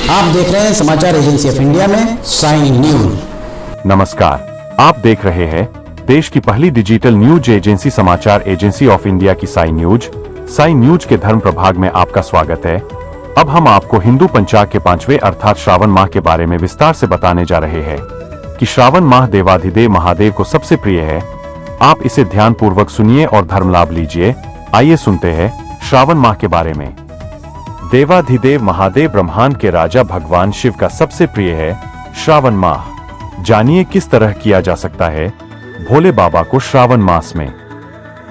आप देख रहे हैं समाचार एजेंसी ऑफ इंडिया में साई न्यूज। नमस्कार, आप देख रहे हैं देश की पहली डिजिटल न्यूज एजेंसी समाचार एजेंसी ऑफ इंडिया की साई न्यूज। साई न्यूज के धर्म प्रभाग में आपका स्वागत है। अब हम आपको हिंदू पंचाग के 5वें अर्थात श्रावण माह के बारे में विस्तार से बताने जा रहे हैं कि श्रावण माह देवाधिदेव महादेव को सबसे प्रिय है। आप इसे ध्यान पूर्वक सुनिए और धर्म लाभ लीजिए। आइए सुनते हैं श्रावण माह के बारे में। देवाधिदेव महादेव ब्रह्मांड के राजा भगवान शिव का सबसे प्रिय है श्रावण माह। जानिए किस तरह किया जा सकता है भोले बाबा को श्रावण मास में।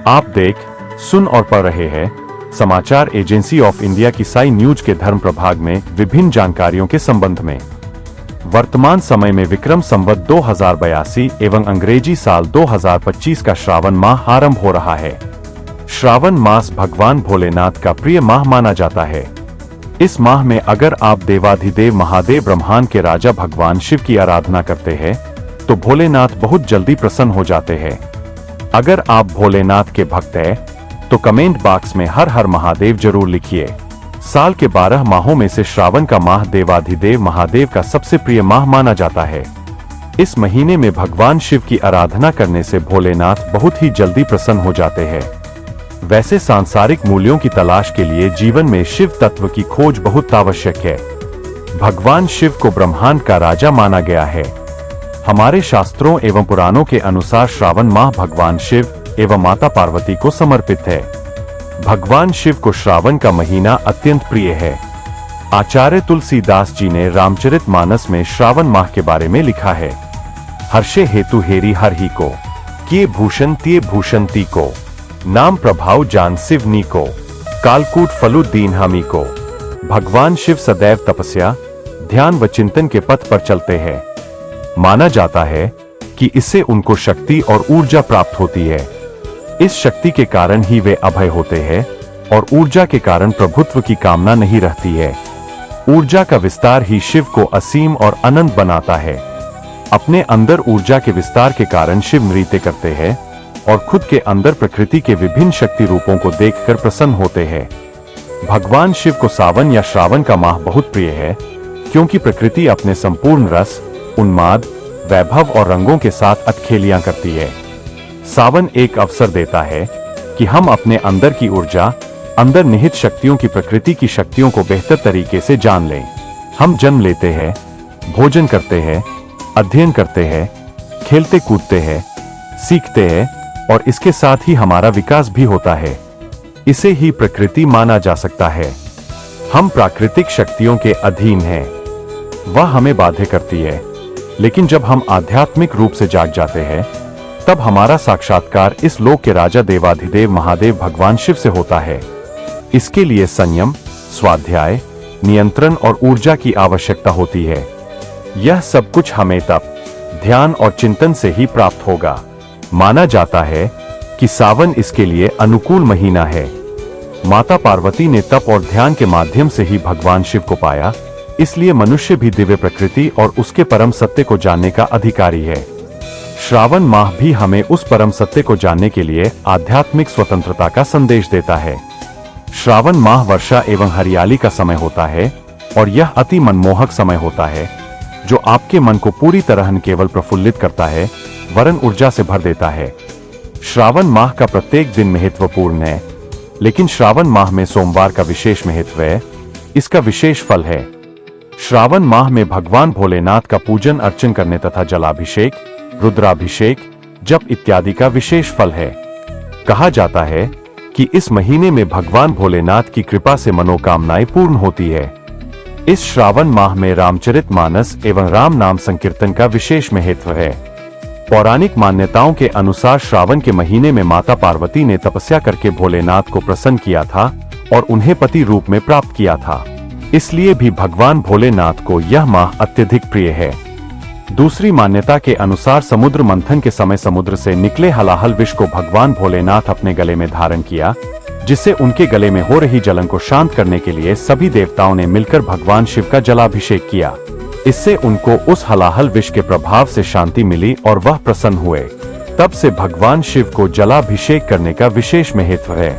आप देख, सुन और पढ़ रहे हैं समाचार एजेंसी ऑफ इंडिया की साई न्यूज के धर्म प्रभाग में विभिन्न जानकारियों के संबंध में। वर्तमान समय में विक्रम संवत 2082 एवं अंग्रेजी साल 2025 का श्रावण माह आरंभ हो रहा है। श्रावण मास भगवान भोलेनाथ का प्रिय माह माना जाता है। इस माह में अगर आप देवाधिदेव महादेव ब्रह्मांड के राजा भगवान शिव की आराधना करते हैं तो भोलेनाथ बहुत जल्दी प्रसन्न हो जाते हैं। अगर आप भोलेनाथ के भक्त हैं तो कमेंट बॉक्स में हर हर महादेव जरूर लिखिए। साल के 12 माहों में से श्रावण का माह देवाधिदेव महादेव का सबसे प्रिय माह माना जाता है। इस महीने में भगवान शिव की आराधना करने से भोलेनाथ बहुत ही जल्दी प्रसन्न हो जाते हैं। वैसे सांसारिक मूल्यों की तलाश के लिए जीवन में शिव तत्व की खोज बहुत आवश्यक है। भगवान शिव को ब्रह्मांड का राजा माना गया है। हमारे शास्त्रों एवं पुराणों के अनुसार श्रावण माह भगवान शिव एवं माता पार्वती को समर्पित है। भगवान शिव को श्रावण का महीना अत्यंत प्रिय है। आचार्य तुलसीदास जी ने रामचरितमानस में श्रावण माह के बारे में लिखा है। हर्षे हेतु हेरी हर ही को, किए भूषण तिये भूषण ती को, नाम प्रभाव जान शिवनी को, कालकूट फलु दीन हमी को। भगवान शिव सदैव तपस्या, ध्यान व चिंतन के पथ पर चलते हैं। माना जाता है कि इससे उनको शक्ति और ऊर्जा प्राप्त होती है। इस शक्ति के कारण ही वे अभय होते हैं और ऊर्जा के कारण प्रभुत्व की कामना नहीं रहती है। ऊर्जा का विस्तार ही शिव को असीम और अनंत बनाता है। अपने अंदर ऊर्जा के विस्तार के कारण शिव नृत्य करते हैं और खुद के अंदर प्रकृति के विभिन्न शक्ति रूपों को देखकर प्रसन्न होते हैं। भगवान शिव को सावन या श्रावण का माह बहुत प्रिय है क्योंकि प्रकृति अपने संपूर्ण रस, उन्माद, वैभव और रंगों के साथ अटखेलियां करती है। सावन एक अवसर देता है कि हम अपने अंदर की ऊर्जा, अंदर निहित शक्तियों की प्रकृति की शक्तियों को बेहतर तरीके से जान लें। हम जन्म लेते हैं, भोजन करते हैं, अध्ययन करते हैं, खेलते कूदते हैं, सीखते हैं और इसके साथ ही हमारा विकास भी होता है। इसे ही प्रकृति माना जा सकता है। हम प्राकृतिक शक्तियों के अधीन हैं, वह हमें बाध्य करती है। लेकिन जब हम आध्यात्मिक रूप से जाग जाते हैं तब हमारा साक्षात्कार इस लोक के राजा देवाधिदेव महादेव भगवान शिव से होता है। इसके लिए संयम, स्वाध्याय, नियंत्रण और ऊर्जा की आवश्यकता होती है। यह सब कुछ हमें तप, ध्यान और चिंतन से ही प्राप्त होगा। माना जाता है कि सावन इसके लिए अनुकूल महीना है। माता पार्वती ने तप और ध्यान के माध्यम से ही भगवान शिव को पाया, इसलिए मनुष्य भी दिव्य प्रकृति और उसके परम सत्य को जानने का अधिकारी है। श्रावण माह भी हमें उस परम सत्य को जानने के लिए आध्यात्मिक स्वतंत्रता का संदेश देता है। श्रावण माह वर्षा एवं हरियाली का समय होता है और यह अति मनमोहक समय होता है जो आपके मन को पूरी तरह न केवल प्रफुल्लित करता है वरन ऊर्जा से भर देता है। श्रावण माह का प्रत्येक दिन महत्वपूर्ण है, लेकिन श्रावण माह में सोमवार का विशेष महत्व है। इसका विशेष फल है। श्रावण माह में भगवान भोलेनाथ का पूजन अर्चन करने तथा जलाभिषेक, रुद्राभिषेक, जप इत्यादि का विशेष फल है। कहा जाता है कि इस महीने में भगवान भोलेनाथ की कृपा से मनोकामनाएं पूर्ण होती है। इस श्रावण माह में रामचरितमानस एवं राम नाम संकीर्तन का विशेष महत्व है। पौराणिक मान्यताओं के अनुसार श्रावण के महीने में माता पार्वती ने तपस्या करके भोलेनाथ को प्रसन्न किया था और उन्हें पति रूप में प्राप्त किया था। इसलिए भी भगवान भोलेनाथ को यह माह अत्यधिक प्रिय है। दूसरी मान्यता के अनुसार समुद्र मंथन के समय समुद्र से निकले हलाहल विष को भगवान भोलेनाथ अपने गले में धारण किया, जिससे उनके गले में हो रही जलन को शांत करने के लिए सभी देवताओं ने मिलकर भगवान शिव का जलाभिषेक किया। इससे उनको उस हलाहल विष के प्रभाव से शांति मिली और वह प्रसन्न हुए। तब से भगवान शिव को जलाभिषेक करने का विशेष महत्व है।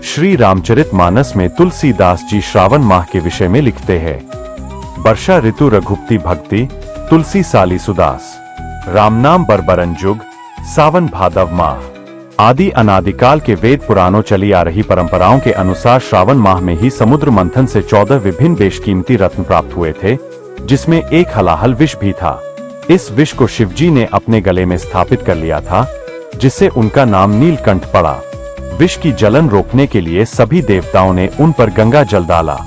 श्री रामचरितमानस में तुलसीदास जी श्रावण माह के विषय में लिखते हैं। वर्षा ऋतु रघुपति भक्ति, तुलसी साली सुदास, राम नाम बरबरन जुग, सावन भादव माह। आदि अनादिकाल के वेद पुराणों चली आ रही परंपराओं के अनुसार श्रावण माह में ही समुद्र मंथन से 14 विभिन्न बेशकीमती रत्न प्राप्त हुए थे, जिसमें एक हलाहल विष भी था। इस विष को शिवजी ने अपने गले में स्थापित कर लिया था, जिससे उनका नाम नीलकंठ पड़ा। विष की जलन रोकने के लिए सभी देवताओं ने उन पर गंगा जल डाला।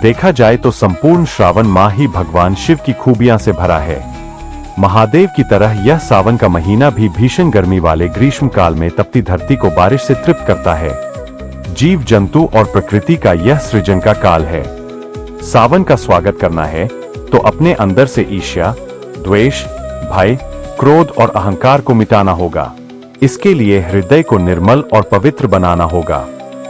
देखा जाए तो संपूर्ण श्रावण माह ही भगवान शिव की खूबियां से भरा है। महादेव की तरह यह सावन का महीना भी भीषण गर्मी वाले ग्रीष्म काल में तपती धरती को बारिश से तृप्त करता है। जीव जंतु और प्रकृति का यह सृजन का काल है। सावन का स्वागत करना है तो अपने अंदर से ईर्ष्या, द्वेष, भय, क्रोध और अहंकार को मिटाना होगा। इसके लिए हृदय को निर्मल और पवित्र बनाना होगा।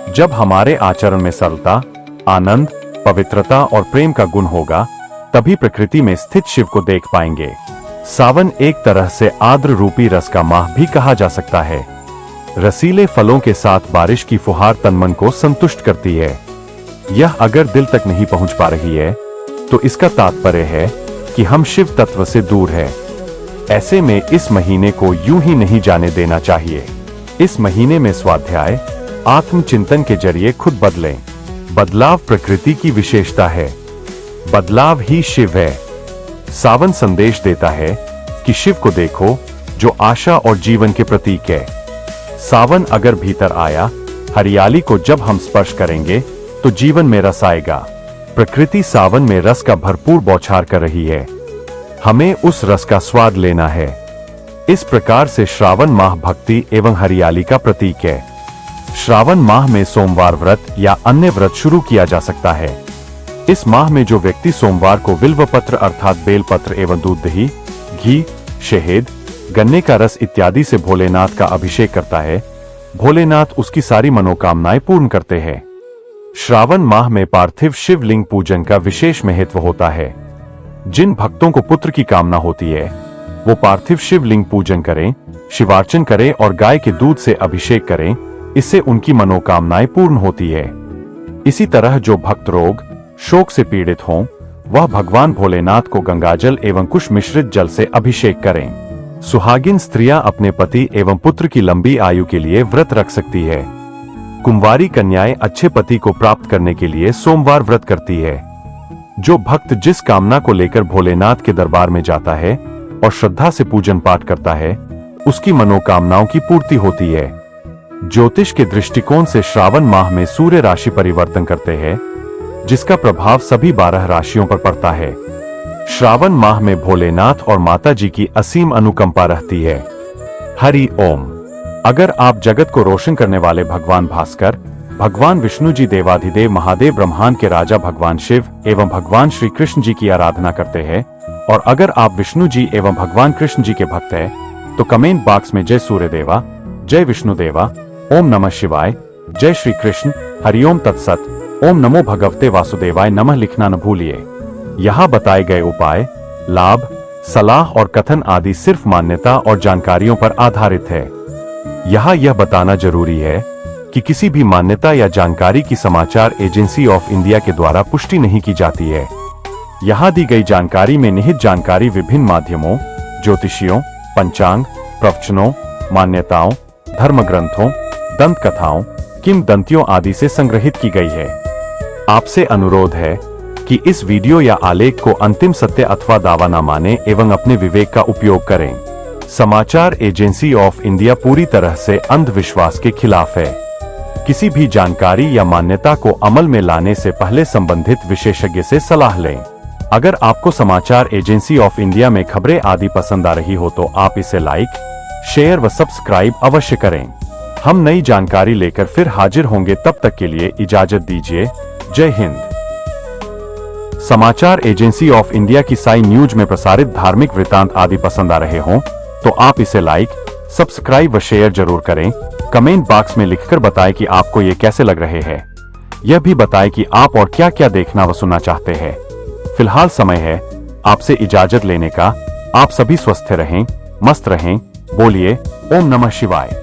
जब हमारे आचरण में सरलता, आनंद, पवित्रता और प्रेम का गुण होगा, तभी प्रकृति में स्थित शिव को देख पाएंगे। सावन एक तरह से आर्द्र रूपी रस का माह भी कहा जा सकता है। रसीले फलों के साथ बारिश की फुहार तन मन को संतुष्ट करती है। यह अगर दिल तक नहीं पहुंच पा रही है तो इसका तात्पर्य है कि हम शिव तत्व से दूर हैं। ऐसे में इस महीने को यूं ही नहीं जाने देना चाहिए। इस महीने में स्वाध्याय, आत्मचिंतन के जरिए खुद बदलें। बदलाव प्रकृति की विशेषता है। बदलाव ही शिव है। सावन संदेश देता है कि शिव को देखो, जो आशा और जीवन के प्रतीक है। सावन अगर भीतर आया, हरियाली को जब हम स्पर्श करेंगे तो जीवन में रस आएगा। प्रकृति सावन में रस का भरपूर बौछार कर रही है। हमें उस रस का स्वाद लेना है। इस प्रकार से श्रावण माह भक्ति एवं हरियाली का प्रतीक है। श्रावण माह में सोमवार व्रत या अन्य व्रत शुरू किया जा सकता है। इस माह में जो व्यक्ति सोमवार को बिल्व पत्र अर्थात बेलपत्र एवं दूध, दही, घी, शहद, गन्ने का रस इत्यादि से भोलेनाथ का अभिषेक करता है, भोलेनाथ उसकी सारी मनोकामनाएं पूर्ण करते हैं। श्रावण माह में पार्थिव शिवलिंग पूजन का विशेष महत्व होता है। जिन भक्तों को पुत्र की कामना होती है वो पार्थिव शिवलिंग पूजन करें, शिवार्चन करें और गाय के दूध से अभिषेक करें। इससे उनकी मनोकामनाएं पूर्ण होती है। इसी तरह जो भक्त रोग, शोक से पीड़ित हों, वह भगवान भोलेनाथ को गंगाजल एवं कुश मिश्रित जल से अभिषेक करें। सुहागिन स्त्रियां अपने पति एवं पुत्र की लंबी आयु के लिए व्रत रख सकती है। कुंवारी कन्याएं अच्छे पति को प्राप्त करने के लिए सोमवार व्रत करती है। जो भक्त जिस कामना को लेकर भोलेनाथ के दरबार में जाता है और श्रद्धा से पूजन पाठ करता है, उसकी मनोकामनाओं की पूर्ति होती है। ज्योतिष के दृष्टिकोण से श्रावण माह में सूर्य राशि परिवर्तन करते हैं, जिसका प्रभाव सभी 12 राशियों पर पड़ता है। श्रावण माह में भोलेनाथ और माता जी की असीम अनुकंपा रहती है। हरि ओम। अगर आप जगत को रोशन करने वाले भगवान भास्कर, भगवान विष्णु जी, देवाधिदेव महादेव, ब्रह्मांड के राजा भगवान शिव एवं भगवान श्री कृष्ण जी की आराधना करते हैं, और अगर आप विष्णु जी एवं भगवान कृष्ण जी के भक्त हैं, तो कमेंट बॉक्स में जय सूर्यदेवा, जय विष्णुदेवा, ओम नमः शिवाय, जय श्री कृष्ण, हरिओम तत्सत, ओम नमो भगवते वासुदेवाय नमः लिखना न भूलिए। यहाँ बताए गए उपाय, लाभ, सलाह और कथन आदि सिर्फ मान्यता और जानकारियों पर आधारित है। यहाँ यह बताना जरूरी है कि किसी भी मान्यता या जानकारी की समाचार एजेंसी ऑफ इंडिया के द्वारा पुष्टि नहीं की जाती है। यहाँ दी गई जानकारी में निहित जानकारी विभिन्न माध्यमों, ज्योतिषियों, पंचांग, प्रवचनों, मान्यताओं, धर्म ग्रंथों, दंत कथाओं, किंवदंतियों आदि से संग्रहित की गई है। आपसे अनुरोध है कि इस वीडियो या आलेख को अंतिम सत्य अथवा दावा न माने एवं अपने विवेक का उपयोग करें। समाचार एजेंसी ऑफ इंडिया पूरी तरह से अंधविश्वास के खिलाफ है। किसी भी जानकारी या मान्यता को अमल में लाने से पहले संबंधित विशेषज्ञ से सलाह लें। अगर आपको समाचार एजेंसी ऑफ इंडिया में खबरें आदि पसंद आ रही हो तो आप इसे लाइक, शेयर व सब्सक्राइब अवश्य करें। हम नई जानकारी लेकर फिर हाजिर होंगे, तब तक के लिए इजाजत दीजिए। जय हिंद। समाचार एजेंसी ऑफ इंडिया की साई न्यूज में प्रसारित धार्मिक वृत्तांत आदि पसंद आ रहे हों तो आप इसे लाइक, सब्सक्राइब व शेयर जरूर करें। कमेंट बॉक्स में लिखकर बताएं कि आपको ये कैसे लग रहे हैं। यह भी बताएं कि आप और क्या क्या देखना व सुनना चाहते हैं। फिलहाल समय है आपसे इजाजत लेने का। आप सभी स्वस्थ रहें, मस्त रहें। बोलिए ओम नमः शिवाय।